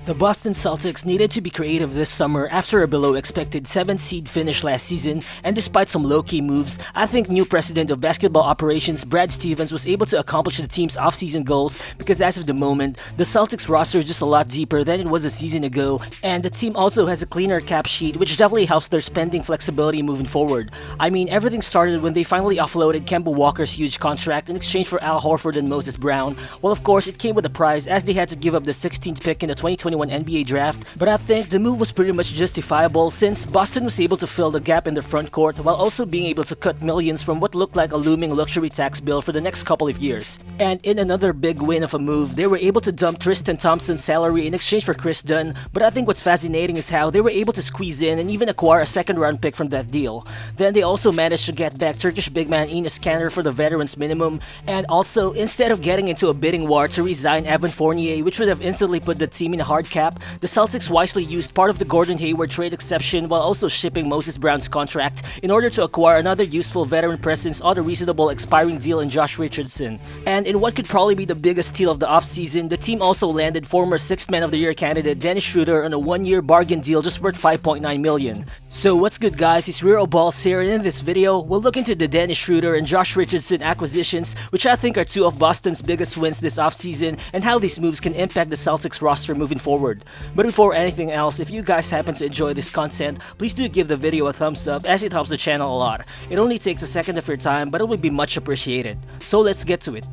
The Boston Celtics needed to be creative this summer after a below-expected 7th seed finish last season, and despite some low-key moves, I think new president of basketball operations Brad Stevens was able to accomplish the team's offseason goals because as of the moment, the Celtics roster is just a lot deeper than it was a season ago, and the team also has a cleaner cap sheet which definitely helps their spending flexibility moving forward. I mean, everything started when they finally offloaded Kemba Walker's huge contract in exchange for Al Horford and Moses Brown. Well, of course, it came with a price as they had to give up the 16th pick in the 2021 NBA draft, but I think the move was pretty much justifiable since Boston was able to fill the gap in their front court while also being able to cut millions from what looked like a looming luxury tax bill for the next couple of years. And in another big win of a move, they were able to dump Tristan Thompson's salary in exchange for Kris Dunn, but I think what's fascinating is how they were able to squeeze in and even acquire a second-round pick from that deal. Then they also managed to get back Turkish big man Enes Kanter for the veterans minimum, and also, instead of getting into a bidding war to resign Evan Fournier, which would have instantly put the team in a hard cap, the Celtics wisely used part of the Gordon Hayward trade exception while also shipping Moses Brown's contract in order to acquire another useful veteran presence on a reasonable expiring deal in Josh Richardson. And in what could probably be the biggest steal of the offseason, the team also landed former 6th Man of the Year candidate Dennis Schroder on a one-year bargain deal just worth $5.9 million. So what's good guys, it's Real Balls here, and in this video, we'll look into the Dennis Schroder and Josh Richardson acquisitions, which I think are two of Boston's biggest wins this offseason, and how these moves can impact the Celtics roster moving forward. But before anything else, if you guys happen to enjoy this content, please do give the video a thumbs up as it helps the channel a lot. It only takes a second of your time, but it will be much appreciated. So let's get to it.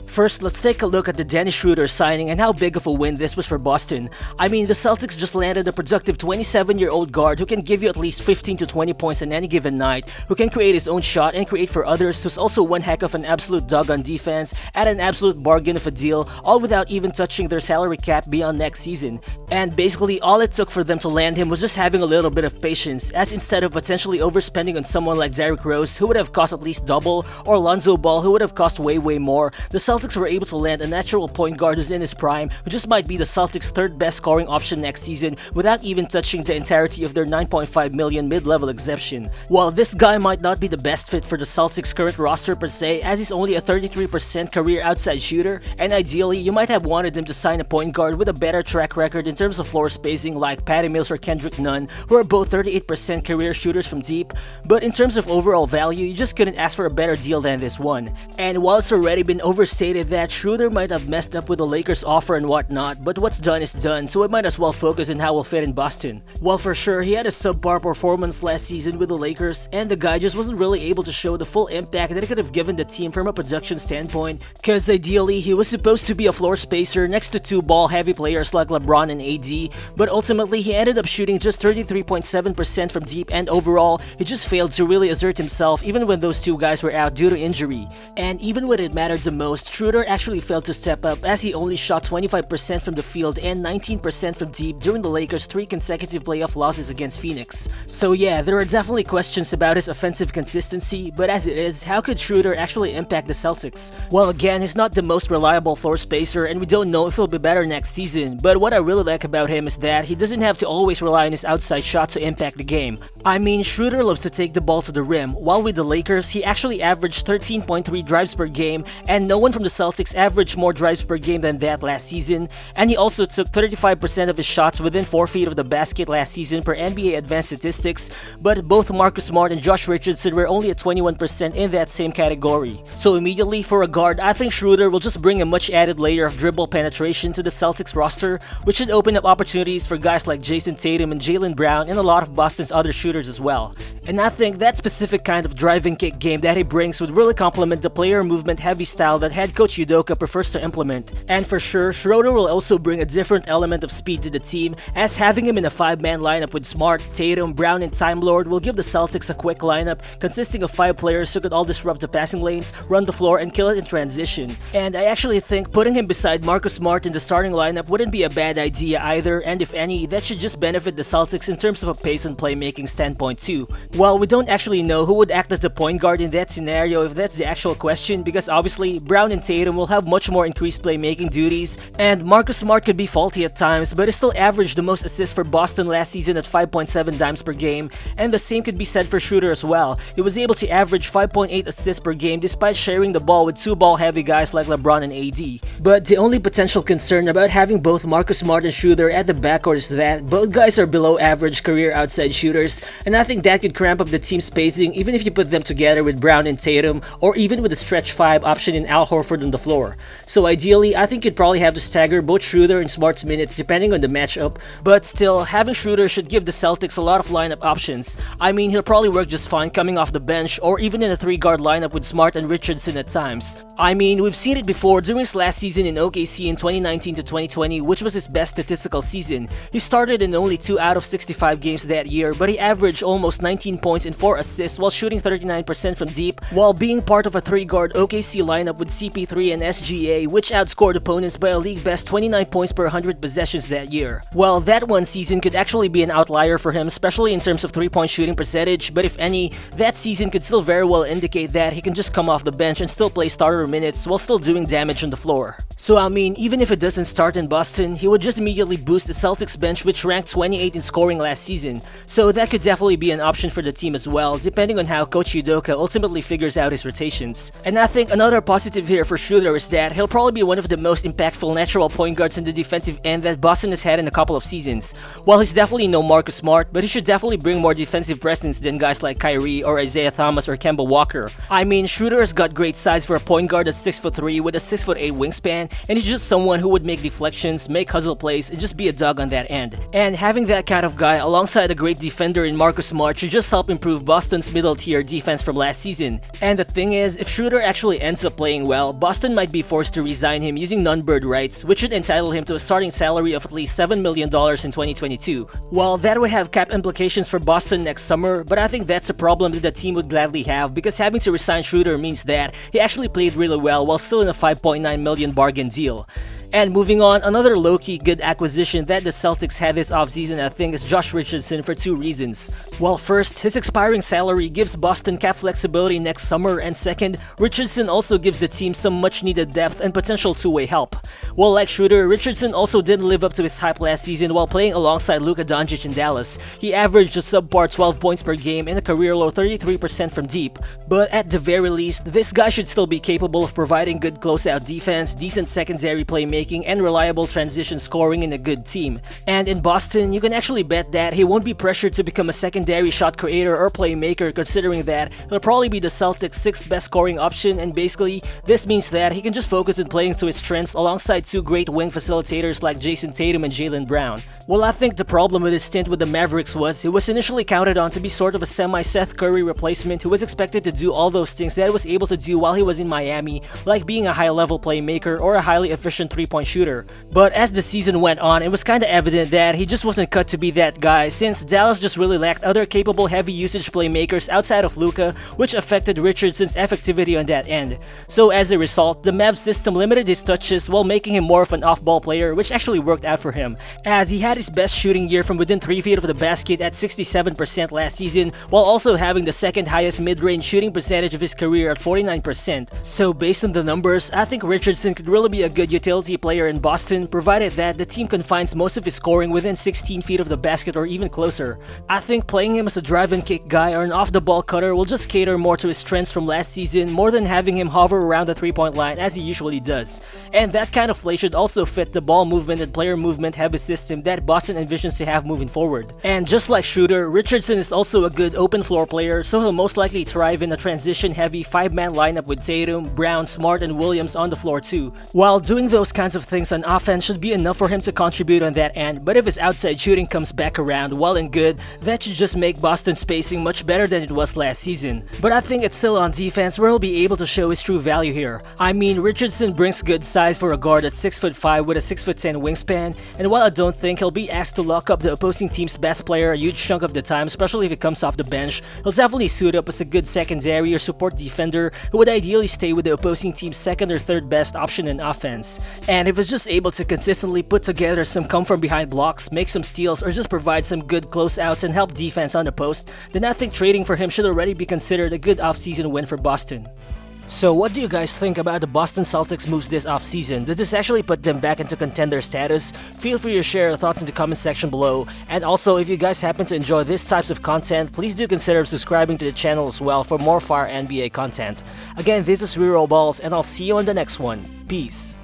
First, let's take a look at the Dennis Schroder signing and how big of a win this was for Boston. I mean, the Celtics just landed a productive 27-year-old guard who can give you at least 15 to 20 points on any given night, who can create his own shot and create for others, who's also one heck of an absolute dog on defense, at an absolute bargain of a deal, all without even touching their salary cap beyond next season. And basically, all it took for them to land him was just having a little bit of patience, as instead of potentially overspending on someone like Derrick Rose, who would have cost at least double, or Lonzo Ball, who would have cost way more, the Celtics were able to land a natural point guard who's in his prime, who just might be the Celtics' third best scoring option next season without even touching the entirety of their $9.5 million mid-level exemption. While this guy might not be the best fit for the Celtics' current roster per se, as he's only a 33% career outside shooter, and ideally you might have wanted him to sign a point guard with a better track record in terms of floor spacing like Patty Mills or Kendrick Nunn, who are both 38% career shooters from deep, but in terms of overall value, you just couldn't ask for a better deal than this one. And while it's already been overstated that Schroder might have messed up with the Lakers offer and whatnot, but what's done is done, so it might as well focus on how he'll fit in Boston. While for sure, he had a subpar performance last season with the Lakers, and the guy just wasn't really able to show the full impact that it could have given the team from a production standpoint, cause ideally, he was supposed to be a floor spacer next to two ball-heavy players like LeBron and AD, but ultimately, he ended up shooting just 33.7% from deep, and overall, he just failed to really assert himself even when those two guys were out due to injury. And even when it mattered the most, Schroder actually failed to step up as he only shot 25% from the field and 19% from deep during the Lakers' 3 consecutive playoff losses against Phoenix. So yeah, there are definitely questions about his offensive consistency, but as it is, how could Schroder actually impact the Celtics? Well, again, he's not the most reliable floor spacer and we don't know if he'll be better next season, but what I really like about him is that he doesn't have to always rely on his outside shot to impact the game. I mean, Schroder loves to take the ball to the rim, while with the Lakers, he actually averaged 13.3 drives per game, and no one from the Celtics averaged more drives per game than that last season, and he also took 35% of his shots within 4 feet of the basket last season per NBA Advanced Statistics, but both Marcus Smart and Josh Richardson were only at 21% in that same category. So immediately for a guard, I think Schroder will just bring a much added layer of dribble penetration to the Celtics roster, which should open up opportunities for guys like Jayson Tatum and Jaylen Brown and a lot of Boston's other shooters as well. And I think that specific kind of driving kick game that he brings would really complement the player movement heavy style that head coach Udoka prefers to implement. And for sure, Schroder will also bring a different element of speed to the team, as having him in a 5-man lineup with Smart, Tatum, Brown, and Time Lord will give the Celtics a quick lineup consisting of 5 players who could all disrupt the passing lanes, run the floor, and kill it in transition. And I actually think putting him beside Marcus Smart in the starting lineup wouldn't be a bad idea either, and if any, that should just benefit the Celtics in terms of a pace and playmaking standpoint too. While we don't actually know who would act as the point guard in that scenario if that's the actual question, because obviously Brown and Tatum will have much more increased playmaking duties, and Marcus Smart could be faulty at times, but he still averaged the most assists for Boston last season at 5.7 dimes per game, and the same could be said for Schroder as well. He was able to average 5.8 assists per game despite sharing the ball with two ball-heavy guys like LeBron and AD. But the only potential concern about having both Marcus Smart and Schroder at the backcourt is that both guys are below average career outside shooters, and I think that could cramp up the team's spacing even if you put them together with Brown and Tatum, or even with a stretch 5 option in Al Horford on the floor. So ideally, I think you'd probably have to stagger both Schroder and Smart's minutes depending on the matchup, but still, having Schroder should give the Celtics a lot of lineup options. I mean, he'll probably work just fine coming off the bench or even in a 3-guard lineup with Smart and Richardson at times. I mean, we've seen it before during his last season in OKC in 2019 to 2020, which was his best statistical season. He started in only 2 out of 65 games that year, but he averaged almost 19 points and 4 assists while shooting 39% from deep, while being part of a 3-guard OKC lineup with CP3 and SGA, which outscored opponents by a league best 29 points per 100 possessions that year. Well, that one season could actually be an outlier for him, especially in terms of 3-point shooting percentage, but if any, that season could still very well indicate that he can just come off the bench and still play starter minutes while still doing damage on the floor. So I mean, even if it doesn't start in Boston, he would just immediately boost the Celtics bench, which ranked 28 in scoring last season, so that could definitely be an option for the team as well, depending on how Coach Udoka ultimately figures out his rotations. And I think another positive here for Schroder is that he'll probably be one of the most impactful natural point guards in the defensive end that Boston has had in a couple of seasons. While he's definitely no Marcus Smart, but he should definitely bring more defensive presence than guys like Kyrie or Isaiah Thomas or Kemba Walker. I mean, Schroder has got great size for a point guard that's 6'3" with a 6'8" wingspan, and he's just someone who would make deflections, make hustle plays, and just be a dog on that end. And having that kind of guy alongside a great defender in Marcus Smart should just help improve Boston's middle tier defense from last season. And the thing is, if Schroder actually ends up playing well, Boston might be forced to resign him using non-bird rights, which should entitle him to a starting salary of at least $7 million in 2022. While that would have cap implications for Boston next summer, but I think that's a problem that the team would gladly have, because having to resign Schroder means that he actually played really well while still in a $5.9 million bargain deal. And moving on, another low-key good acquisition that the Celtics had this offseason I think is Josh Richardson for 2 reasons. Well, first, his expiring salary gives Boston cap flexibility next summer, and second, Richardson also gives the team some much-needed depth and potential two-way help. Well, like Schroder, Richardson also didn't live up to his hype last season while playing alongside Luka Doncic in Dallas. He averaged a subpar 12 points per game and a career-low 33% from deep. But at the very least, this guy should still be capable of providing good closeout defense, decent secondary playmaking, and reliable transition scoring in a good team. And in Boston, you can actually bet that he won't be pressured to become a secondary shot creator or playmaker, considering that he'll probably be the Celtics' 6th best scoring option, and basically, this means that he can just focus on playing to his strengths alongside 2 great wing facilitators like Jayson Tatum and Jaylen Brown. Well, I think the problem with his stint with the Mavericks was he was initially counted on to be sort of a semi-Seth Curry replacement who was expected to do all those things that he was able to do while he was in Miami, like being a high-level playmaker or a highly efficient 3-point shooter. But as the season went on, it was kinda evident that he just wasn't cut to be that guy, since Dallas just really lacked other capable heavy usage playmakers outside of Luka, which affected Richardson's effectivity on that end. So as a result, the Mavs system limited his touches while making him more of an off-ball player, which actually worked out for him, as he had his best shooting year from within 3 feet of the basket at 67% last season, while also having the 2nd highest mid-range shooting percentage of his career at 49%. So based on the numbers, I think Richardson could really be a good utility player in Boston, provided that the team confines most of his scoring within 16 feet of the basket or even closer. I think playing him as a drive and kick guy or an off-the-ball cutter will just cater more to his strengths from last season, more than having him hover around the 3-point line as he usually does. And that kind of play should also fit the ball movement and player movement heavy system that Boston envisions to have moving forward. And just like Schroder, Richardson is also a good open floor player, so he'll most likely thrive in a transition heavy 5-man lineup with Tatum, Brown, Smart, and Williams on the floor too. While doing those kinds of things on offense should be enough for him to contribute on that end, but if his outside shooting comes back around, well and good, that should just make Boston's spacing much better than it was last season. But I think it's still on defense where he'll be able to show his true value here. I mean, Richardson brings good size for a guard at 6'5" with a 6'10" wingspan, and while I don't think he'll be asked to lock up the opposing team's best player a huge chunk of the time, especially if it comes off the bench, he'll definitely suit up as a good secondary or support defender who would ideally stay with the opposing team's 2nd or 3rd best option in offense. And if he's just able to consistently put together some come from behind blocks, make some steals, or just provide some good closeouts and help defense on the post, then I think trading for him should already be considered a good offseason win for Boston. So what do you guys think about the Boston Celtics moves this offseason? Does this actually put them back into contender status? Feel free to share your thoughts in the comment section below. And also, if you guys happen to enjoy this types of content, please do consider subscribing to the channel as well for more fire NBA content. Again, this is Reroll Balls, and I'll see you on the next one. Peace.